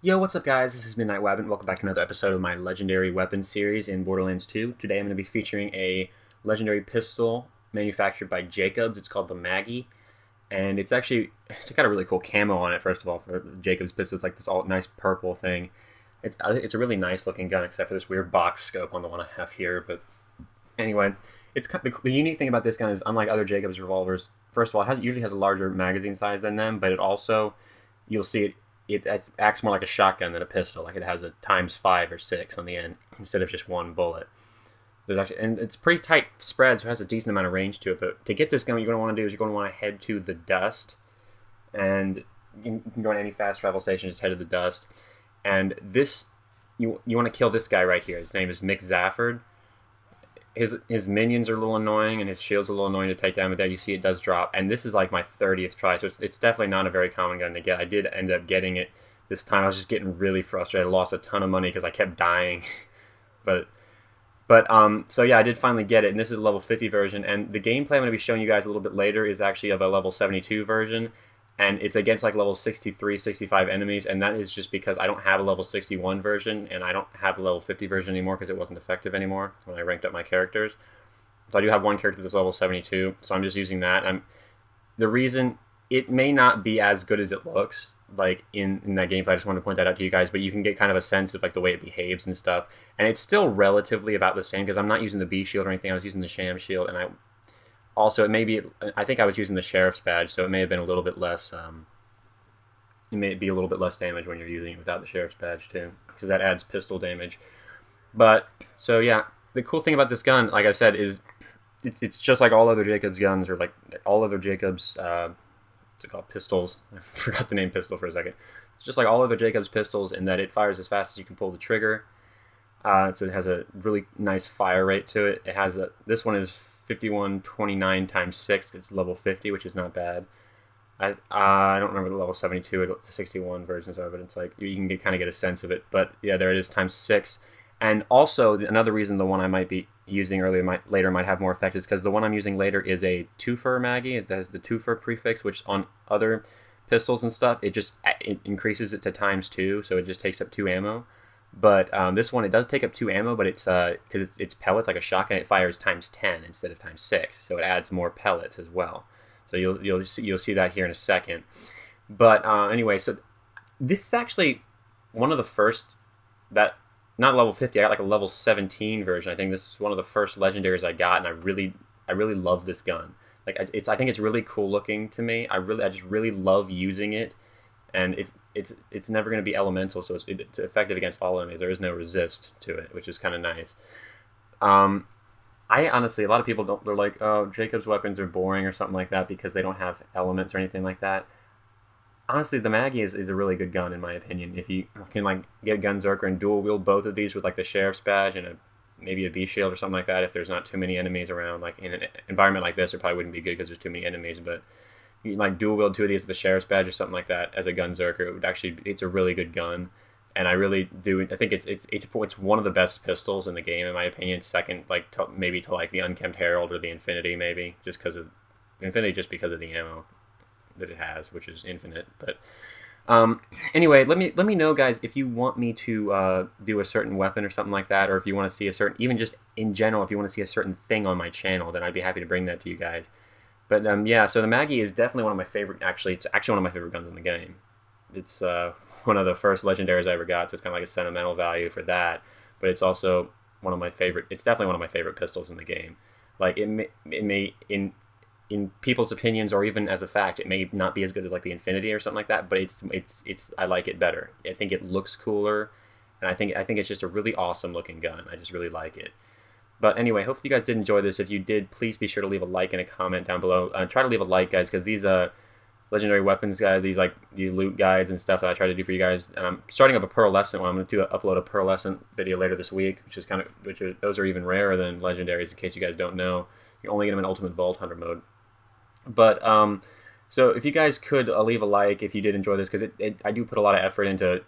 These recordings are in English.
Yo, what's up guys? This is MidnightWabbit and welcome back to another episode of my Legendary Weapons series in Borderlands 2. Today I'm going to be featuring a legendary pistol manufactured by Jacobs. It's called the Maggie. And it's got a really cool camo on it, first of all, for Jacobs pistol. It's like this all nice purple thing. It's a really nice looking gun, except for this weird box scope on the one I have here. But anyway, the unique thing about this gun is, unlike other Jacobs revolvers, first of all, it usually has a larger magazine size than them, but it also, you'll see it acts more like a shotgun than a pistol. Like it has a ×5 or 6 on the end instead of just one bullet. And it's pretty tight spread, so it has a decent amount of range to it. But to get this gun, what you're going to want to do is you're going to want to head to the dust, and you can go to any fast travel station, just head to the dust. And this, you want to kill this guy right here. His name is Mick Zafford. His minions are a little annoying, and his shield's a little annoying to take down, but there you see it does drop. And this is like my 30th try, so it's definitely not a very common gun to get. I did end up getting it this time. I was just getting really frustrated. I lost a ton of money because I kept dying. So yeah, I did finally get it, and this is a level 50 version. And the gameplay I'm going to be showing you guys a little bit later is actually of a level 72 version. And it's against like level 63, 65 enemies, and that is just because I don't have a level 61 version, and I don't have a level 50 version anymore because it wasn't effective anymore when I ranked up my characters. So I do have one character that's level 72, so I'm just using that. The reason it may not be as good as it looks, like in that gameplay, I just wanted to point that out to you guys, but you can get kind of a sense of like the way it behaves and stuff. And it's still relatively about the same because I'm not using the B shield or anything. I was using the sham shield, and also, I think I was using the sheriff's badge, so it may have been a little bit less. It may be a little bit less damage when you're using it without the sheriff's badge too, because that adds pistol damage. But so yeah, the cool thing about this gun, like I said, is it's just like all other Jacobs guns, or like all other Jacobs. What's it called? Pistols. I forgot the name pistol for a second. It's just like all other Jacobs pistols in that it fires as fast as you can pull the trigger. So it has a really nice fire rate to it. This one is 5129 × 6. It's level 50, which is not bad. I don't remember the level 72 or the 61 versions of it. It's like you can kind of get a sense of it. But yeah, there it is, ×6. And also another reason the one I might be using later might have more effect is because the one I'm using later is a 2-fer Maggie. It has the 2-fer prefix, which on other pistols and stuff it increases it to ×2, so it just takes up 2 ammo. But this one, it does take up 2 ammo, but it's because it's pellets like a shotgun. It fires ×10 instead of ×6, so it adds more pellets as well. So you'll see that here in a second. But anyway, so this is actually one of the first that not level 50. I got like a level 17 version. I think this is one of the first legendaries I got, and I really love this gun. Like I think it's really cool looking to me. I just really love using it. And it's never going to be elemental, so it's effective against all enemies. There is no resist to it, which is kind of nice. I honestly, a lot of people they're like, oh, Jacobs weapons are boring or something like that because they don't have elements or anything like that. Honestly, the Maggie is a really good gun in my opinion. If you can like get Gunzerker and dual wield both of these with like the sheriff's badge and maybe a B shield or something like that, if there's not too many enemies around, like in an environment like this, it probably wouldn't be good because there's too many enemies, but you can like dual wield 2 of these with the sheriff's badge or something like that as a Gunzerker. It's a really good gun, and I really do. I think it's one of the best pistols in the game in my opinion. Second, like maybe to like the Unkempt Herald or the Infinity, maybe just because of the ammo that it has, which is infinite. But anyway, let me know, guys, if you want me to do a certain weapon or something like that, or if you want to see a certain, even just in general, if you want to see a certain thing on my channel, then I'd be happy to bring that to you guys. But yeah, so the Maggie is definitely one of my favorite. Actually, it's actually one of my favorite guns in the game. It's one of the first legendaries I ever got, so it's kind of like a sentimental value for that. But it's also one of my favorite. It's definitely one of my favorite pistols in the game. Like it may in people's opinions, or even as a fact, it may not be as good as like the Infinity or something like that. But I like it better. I think it looks cooler, and I think it's just a really awesome looking gun. I just really like it. But anyway, hopefully you guys did enjoy this. If you did, please be sure to leave a like and a comment down below. Try to leave a like, guys, because these legendary weapons guys, these loot guides and stuff that I try to do for you guys. And I'm starting up a pearlescent one. I'm going to upload a pearlescent video later this week, those are even rarer than legendaries. In case you guys don't know, you only get them in Ultimate Vault Hunter mode. But so if you guys could leave a like if you did enjoy this, because I do put a lot of effort into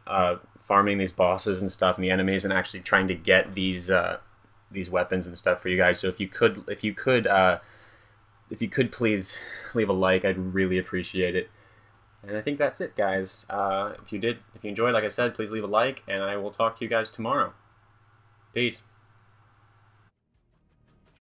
farming these bosses and stuff and the enemies, and actually trying to get these weapons and stuff for you guys. So if you could please leave a like, I'd really appreciate it. And I think that's it, guys. If you enjoyed, like I said, please leave a like, and I will talk to you guys tomorrow. Peace.